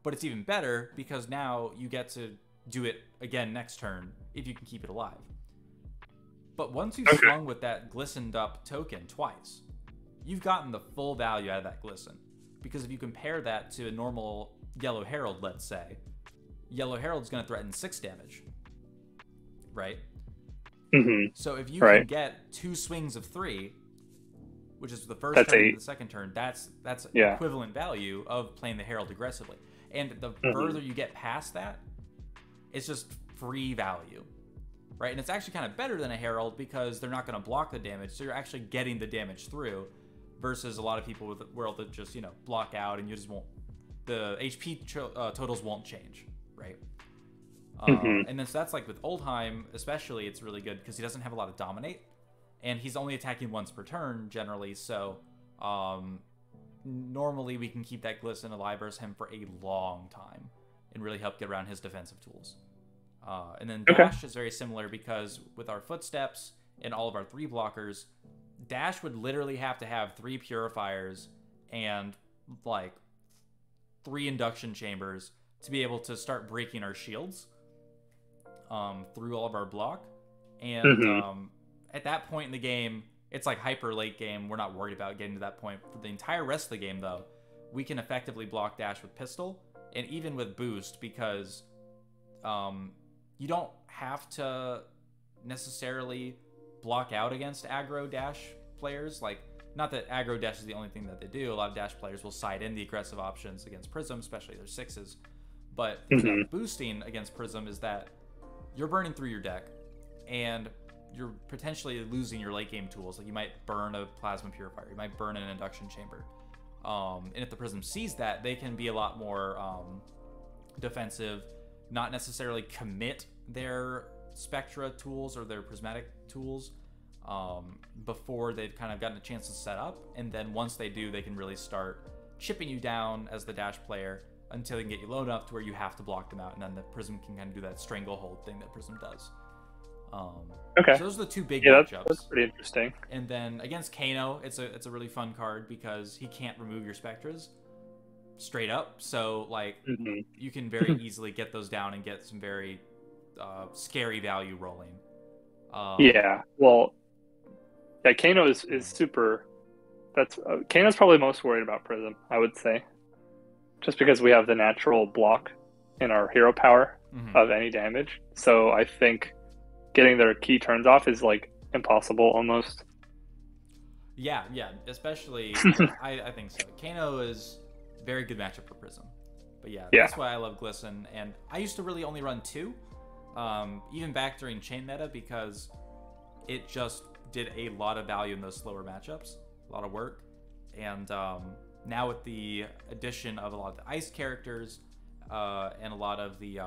But it's even better because now you get to do it again next turn if you can keep it alive. But once you've swung with that glistened up token twice, you've gotten the full value out of that glisten. Because if you compare that to a normal Yellow Herald, let's say, Yellow Herald's going to threaten 6 damage, right? So if you can get 2 swings of 3, which is the first turn and the second turn, that's equivalent value of playing the Herald aggressively. And the further you get past that, it's just free value, right? And it's actually kind of better than a Herald because they're not going to block the damage, so you're actually getting the damage through, versus a lot of people with the world that just, block out and you just won't, the HP totals won't change, right? And then so that's like with Oldheim especially, it's really good because he doesn't have a lot of dominate, and he's only attacking once per turn generally, so normally we can keep that glisten alive versus him for a long time and really help get around his defensive tools. And then Dash is very similar because with our footsteps and all of our 3 blockers, Dash would literally have to have 3 purifiers and like 3 induction chambers to be able to start breaking our shields through all of our block. And at that point in the game, it's like hyper late game. We're not worried about getting to that point. For the entire rest of the game, though, we can effectively block Dash with pistol and even with boost, because you don't have to necessarily block out against aggro Dash players. Like, not that aggro Dash is the only thing that they do. A lot of Dash players will side in the aggressive options against Prism, especially their 6s. But boosting against Prism is that you're burning through your deck, and you're potentially losing your late game tools. Like, you might burn a Plasma Purifier, you might burn an Induction Chamber. And if the Prism sees that, they can be a lot more defensive, not necessarily commit their Spectra tools or their Prismatic tools before they've kind of gotten a chance to set up. And then once they do, they can really start chipping you down as the Dash player until they can get you low enough to where you have to block them out, and then the Prism can kind of do that stranglehold thing that Prism does. So those are the 2 big matchups.
That's pretty interesting.
And then against Kano, it's a really fun card because he can't remove your Spectras straight up. So like you can very easily get those down and get some very scary value rolling.
Kano is super. That's Kano's probably most worried about Prism, I would say, just because we have the natural block in our hero power of any damage. So I think getting their key turns off is like impossible almost.
Yeah, especially I think so. Kano is a very good matchup for Prism. But that's why I love Glisten. And I used to really only run 2, even back during Chain Meta, because it just did a lot of value in those slower matchups, a lot of work. And now with the addition of a lot of the ice characters and a lot of the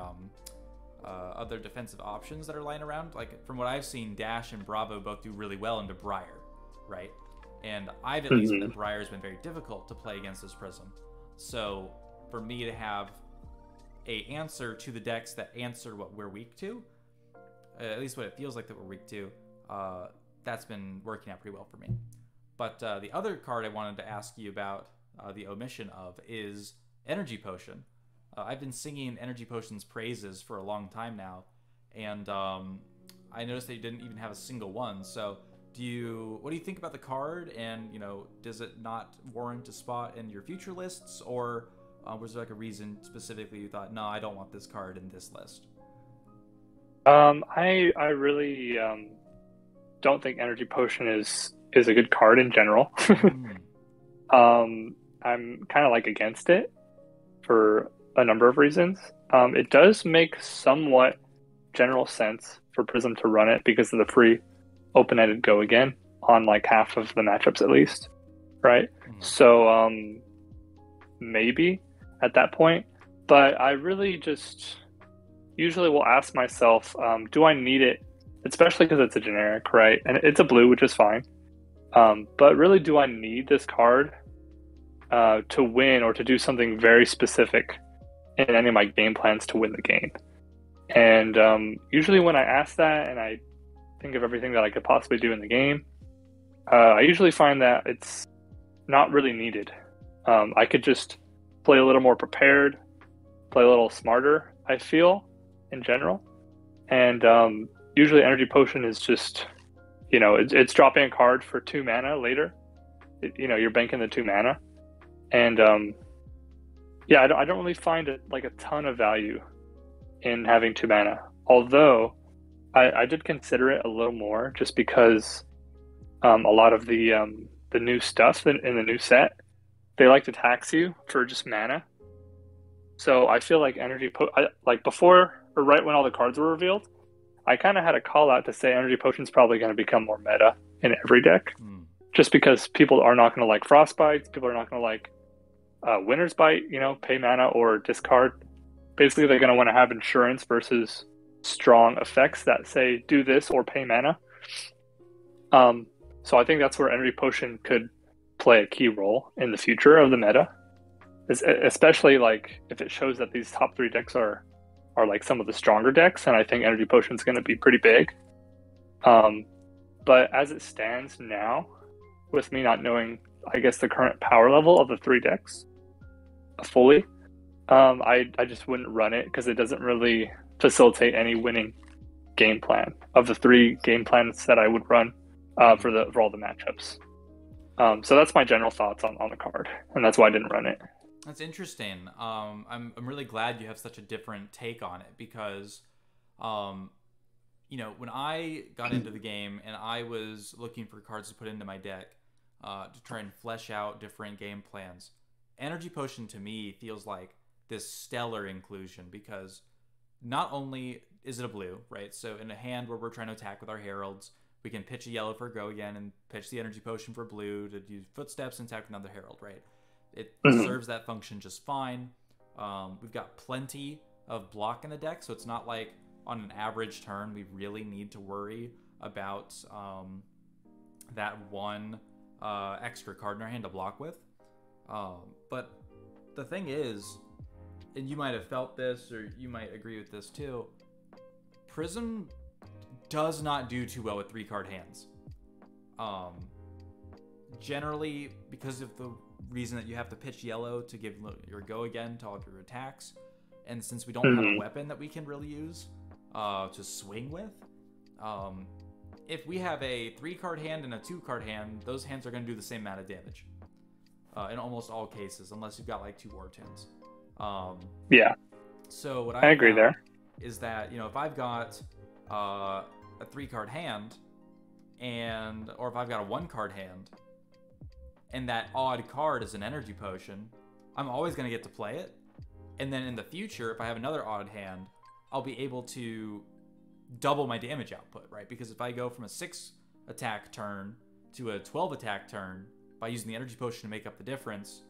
other defensive options that are lying around, like from what I've seen, Dash and Bravo both do really well into Briar, right? And I've at least that Briar has been very difficult to play against this Prism. So for me to have a answer to the decks that answer what we're weak to, at least what it feels like that we're weak to, that's been working out pretty well for me. But the other card I wanted to ask you about the omission of is Energy Potion. I've been singing Energy Potion's praises for a long time now, and I noticed that you didn't even have a single one. So what do you think about the card, and does it not warrant a spot in your future lists, or was there like a reason specifically you thought, no, I don't want this card in this list?
I really don't think Energy Potion is a good card in general. I'm kind of like against it for a number of reasons. It does make somewhat general sense for Prism to run it because of the free open-ended go again on like half of the matchups at least, right? So maybe at that point, but I really just usually will ask myself, do I need it? Especially because it's a generic, right? And it's a blue, which is fine. But really, do I need this card to win or to do something very specific in any of my game plans to win the game? And usually when I ask that and I think of everything that I could possibly do in the game, I usually find that it's not really needed. I could just play a little more prepared, play a little smarter, I feel, in general. And usually Energy Potion is just, it's dropping a card for 2 mana later. You're banking the 2 mana. And yeah, I don't really find it like a ton of value in having 2 mana. Although I did consider it a little more just because a lot of the new stuff in the new set, they like to tax you for just mana. So I feel like like before or right when all the cards were revealed, I kind of had a call out to say Energy Potion's probably going to become more meta in every deck, just because people are not going to like Frostbite, people are not going to like Winter's Bite, pay mana or discard. Basically, they're going to want to have insurance versus strong effects that say do this or pay mana. So I think that's where Energy Potion could play a key role in the future of the meta, especially like if it shows that these top 3 decks are like some of the stronger decks, and I think Energy Potion is going to be pretty big. But as it stands now, with me not knowing, I guess, the current power level of the 3 decks fully, I just wouldn't run it because it doesn't really facilitate any winning game plan of the 3 game plans that I would run for all the matchups. So that's my general thoughts on the card, and that's why I didn't run it.
That's interesting. I'm really glad you have such a different take on it because, when I got into the game and I was looking for cards to put into my deck to try and flesh out different game plans, Energy Potion to me feels like this stellar inclusion because not only is it a blue, right? So in a hand where we're trying to attack with our Heralds, we can pitch a yellow for Go Again and pitch the Energy Potion for blue to use Footsteps and attack with another Herald, right? It serves that function just fine. We've got plenty of block in the deck, so it's not like on an average turn we really need to worry about that one extra card in our hand to block with. But the thing is, and you might have felt this or you might agree with this too, Prism does not do too well with 3-card hands. Generally, because of the reason that you have to pitch yellow to give your Go Again to all of your attacks, and since we don't have a weapon that we can really use to swing with, if we have a 3-card hand and a 2-card hand, those hands are going to do the same amount of damage in almost all cases, unless you've got like 2 War Tunes.
Yeah.
So what
I agree there
is that if I've got a 3-card hand or if I've got a 1-card hand and that odd card is an Energy Potion, I'm always going to get to play it. And then in the future, if I have another odd hand, I'll be able to double my damage output, right? Because if I go from a 6 attack turn to a 12 attack turn by using the Energy Potion to make up the difference,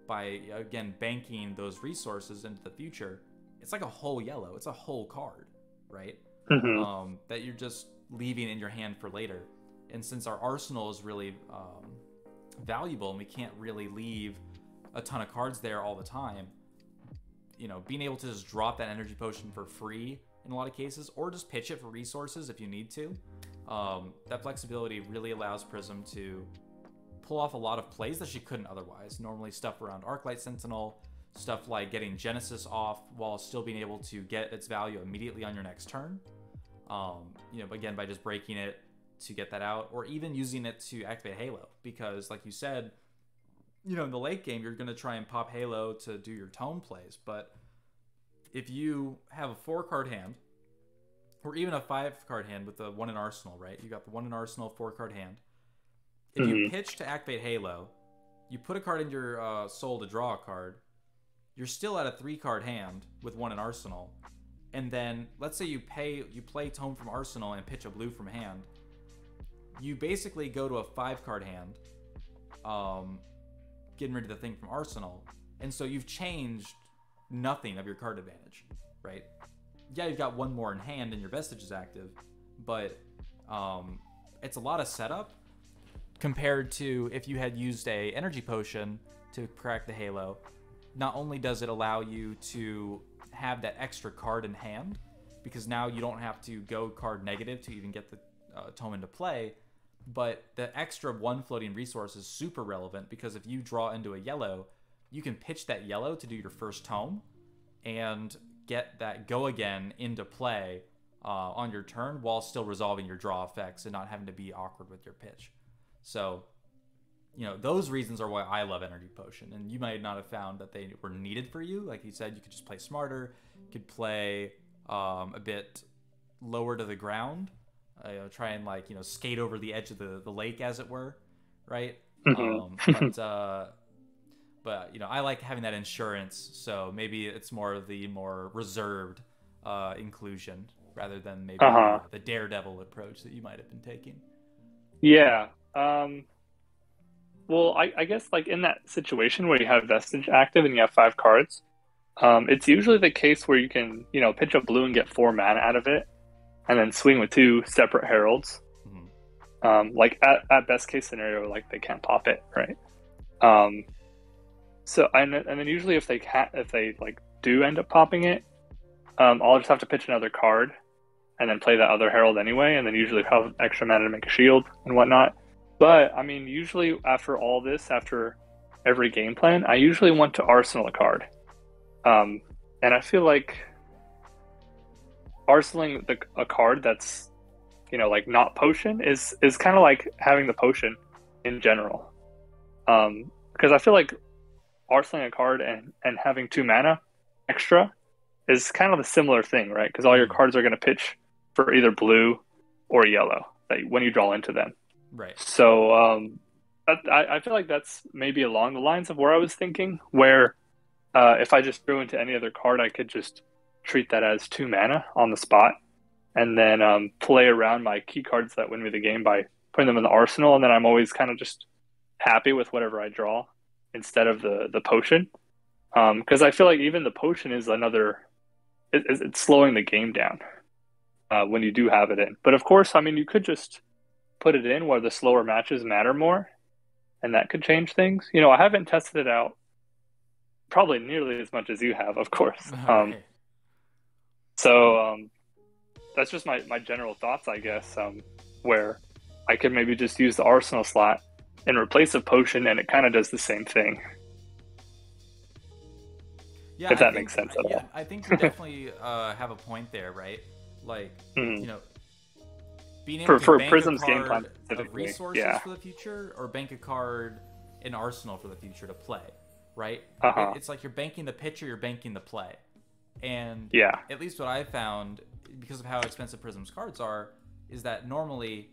by again banking those resources into the future, it's like a whole yellow. It's a whole card, right? That you're just leaving in your hand for later. And since our arsenal is really valuable and we can't really leave a ton of cards there all the time, being able to just drop that Energy Potion for free in a lot of cases, or just pitch it for resources if you need to, that flexibility really allows Prism to pull off a lot of plays that she couldn't otherwise. Normally stuff around Arclight Sentinel, stuff like getting Genesis off while still being able to get its value immediately on your next turn. Again, by just breaking it to get that out, or even using it to activate Halo, because like you said, in the late game, you're going to try and pop Halo to do your tome plays, but if you have a 4-card hand, or even a 5-card hand with the 1 in Arsenal, right? You got the 1 in Arsenal, 4-card hand. If you pitch to activate Halo, you put a card in your soul to draw a card, you're still at a 3-card hand with 1 in Arsenal, and then let's say you play Tome from Arsenal and pitch a blue from hand, you basically go to a 5-card hand, getting rid of the thing from Arsenal, and so you've changed nothing of your card advantage, right? Yeah, you've got 1 more in hand and your Vestige is active, but it's a lot of setup compared to if you had used a Energy Potion to crack the Halo. Not only does it allow you to have that extra card in hand, because now you don't have to go card negative to even get the tome into play. But the extra one floating resource is super relevant, because if you draw into a yellow, you can pitch that yellow to do your first tome and get that go again into play on your turn while still resolving your draw effects and not having to be awkward with your pitch. So, those reasons are why I love Energy Potion. And you might not have found that they were needed for you. Like you said, you could just play smarter. You could play a bit lower to the ground. Try and skate over the edge of the lake, as it were, right? But I like having that insurance. So maybe it's more of the more reserved inclusion rather than maybe the daredevil approach that you might have been taking.
Yeah. Well, I guess in that situation where you have Vestige active and you have 5 cards, it's usually the case where you can, pitch a blue and get 4 mana out of it, and then swing with 2 separate heralds. At best case scenario, they can't pop it, right? So and then usually if they do end up popping it, I'll just have to pitch another card, and then play that other herald anyway, and then usually have extra mana to make a shield and whatnot. But I mean, usually after all this, after every game plan, I usually want to arsenal a card, and I feel like arsenaling a card that's not potion is kind of like having the potion in general, because I feel like arsenaling a card and having 2 mana extra is kind of a similar thing, right? Because all your cards are going to pitch for either blue or yellow when you draw into them.
Right.
So I feel like that's maybe along the lines of where I was thinking, where if I just drew into any other card, I could just treat that as 2 mana on the spot, and then play around my key cards that win me the game by putting them in the arsenal, and then I'm always kind of just happy with whatever I draw instead of the potion. Because I feel like even the potion is it's slowing the game down when you do have it in. But of course, I mean, you could just put it in where the slower matches matter more, and that could change things. I haven't tested it out probably nearly as much as you have, of course. So that's just my general thoughts, I guess, where I could maybe just use the arsenal slot and replace a potion, and it kind of does the same thing.
Yeah,
if that makes sense at all.
I think you definitely have a point there, right? Being able to bank
Prism's
a
game
card
plan
of resources for the future, or bank a card in arsenal for the future to play, right? It's like you're banking the pitch or you're banking the play. And at least what I found, because of how expensive Prism's cards are, is that normally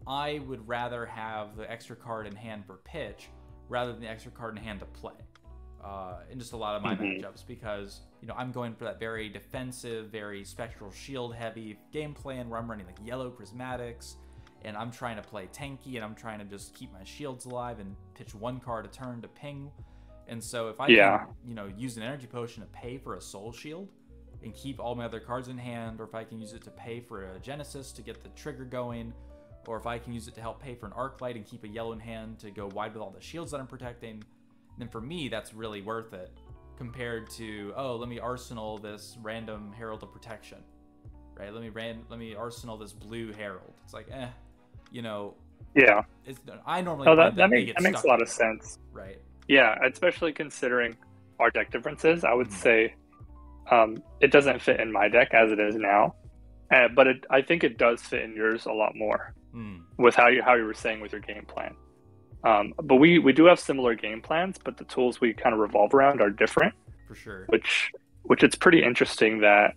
I would rather have the extra card in hand for pitch rather than the extra card in hand to play in just a lot of my matchups, because I'm going for that very defensive, very spectral shield heavy game plan where I'm running yellow prismatics, and I'm trying to play tanky, and I'm trying to just keep my shields alive and pitch 1 card a turn to ping. And so if I can, use an energy potion to pay for a soul shield and keep all my other cards in hand, or if I can use it to pay for a Genesis to get the trigger going, or if I can use it to help pay for an arc light and keep a yellow in hand to go wide with all the shields that I'm protecting, then for me that's really worth it, compared to, let me arsenal this random Herald of Protection, right? Let me arsenal this blue Herald. It's like,
Yeah.
I normally
that makes a lot of sense.
Right.
Yeah, especially considering our deck differences, I would say it doesn't fit in my deck as it is now, but I think it does fit in yours a lot more with how you were saying with your game plan. But we do have similar game plans, but the tools we kind of revolve around are different.
For sure.
Which it's pretty interesting that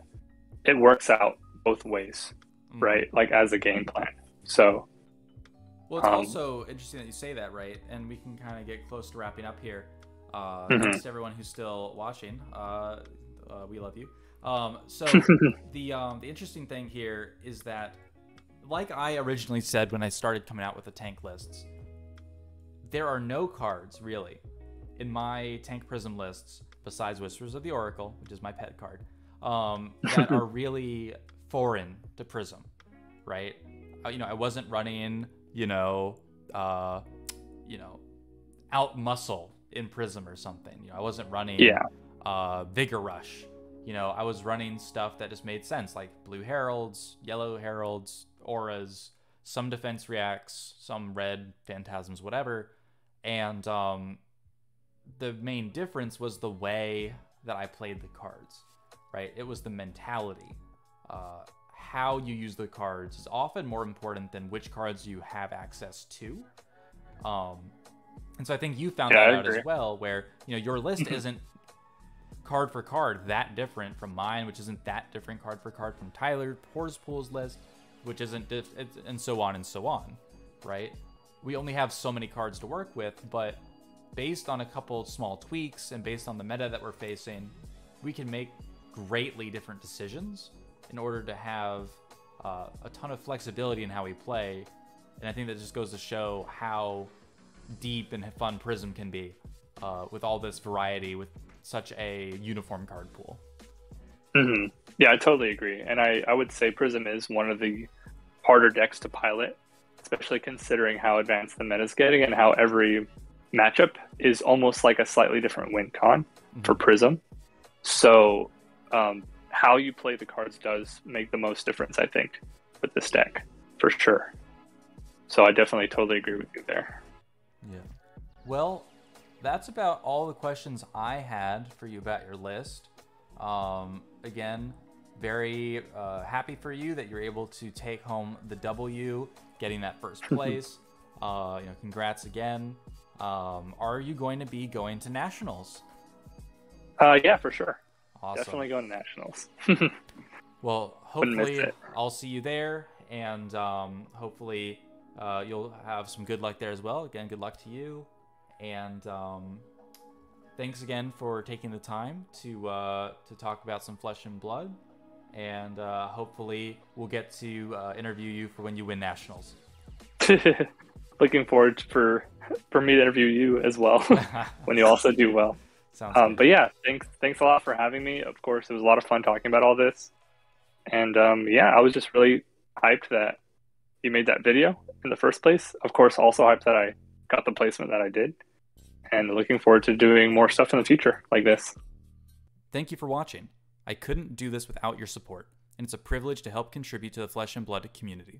it works out both ways, right? As a game plan. So.
Well, it's also interesting that you say that, right? And we can kind of get close to wrapping up here. Thanks to everyone who's still watching. We love you. So the interesting thing here is that, like I originally said when I started coming out with the tank lists, there are no cards, really, in my Tank Prism lists, besides Whispers of the Oracle, which is my pet card, that are really foreign to Prism, right? I wasn't running, out muscle in Prism or something. I wasn't running Vigor Rush I was running stuff that just made sense, like blue heralds, yellow heralds, auras, some defense reacts, some red phantasms, whatever. And the main difference was the way that I played the cards, right? It was the mentality. How you use the cards is often more important than which cards you have access to. And so I think you found that out as well, where your list isn't card for card that different from mine, which isn't that different card for card from Tyler Horspool's list, which isn't and so on and so on, right? We only have so many cards to work with, but based on a couple small tweaks and based on the meta that we're facing, we can make greatly different decisions in order to have a ton of flexibility in how we play. And I think that just goes to show how deep and fun Prism can be with all this variety, with such a uniform card pool.
Mm-hmm. Yeah, I totally agree. And I would say Prism is one of the harder decks to pilot, especially considering how advanced the meta is getting and how every matchup is almost like a slightly different win con for Prism. So how you play the cards does make the most difference, I think, with this deck, for sure. So I definitely totally agree with you there.
Yeah. Well, that's about all the questions I had for you about your list. Again, very happy for you that you're able to take home the W, getting that first place. Congrats again. Are you going to be going to nationals?
Yeah, for sure.
Awesome.
Definitely going to nationals.
Well, hopefully I'll see you there, and hopefully you'll have some good luck there as well. Again, good luck to you, and thanks again for taking the time to talk about some Flesh and Blood, and hopefully we'll get to interview you for when you win nationals.
Looking forward for me to interview you as well when you also do well.
Sounds good.
But yeah, thanks a lot for having me. Of course, it was a lot of fun talking about all this. And I was just really hyped that you made that video in the first place. Of course, also hyped that I got the placement that I did. And looking forward to doing more stuff in the future like this.
Thank you for watching. I couldn't do this without your support, and it's a privilege to help contribute to the Flesh and Blood community.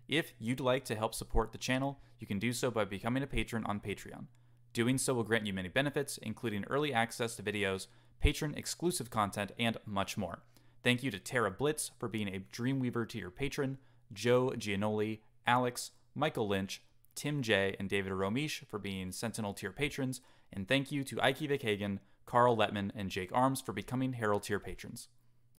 If you'd like to help support the channel, you can do so by becoming a patron on Patreon. Doing so will grant you many benefits, including early access to videos, patron-exclusive content, and much more. Thank you to Tara Blitz for being a Dreamweaver tier patron, Joe Gianoli, Alex, Michael Lynch, Tim J, and David Romish for being Sentinel tier patrons, and thank you to Ike Vickhagen, Carl Letman, and Jake Arms for becoming Herald tier patrons.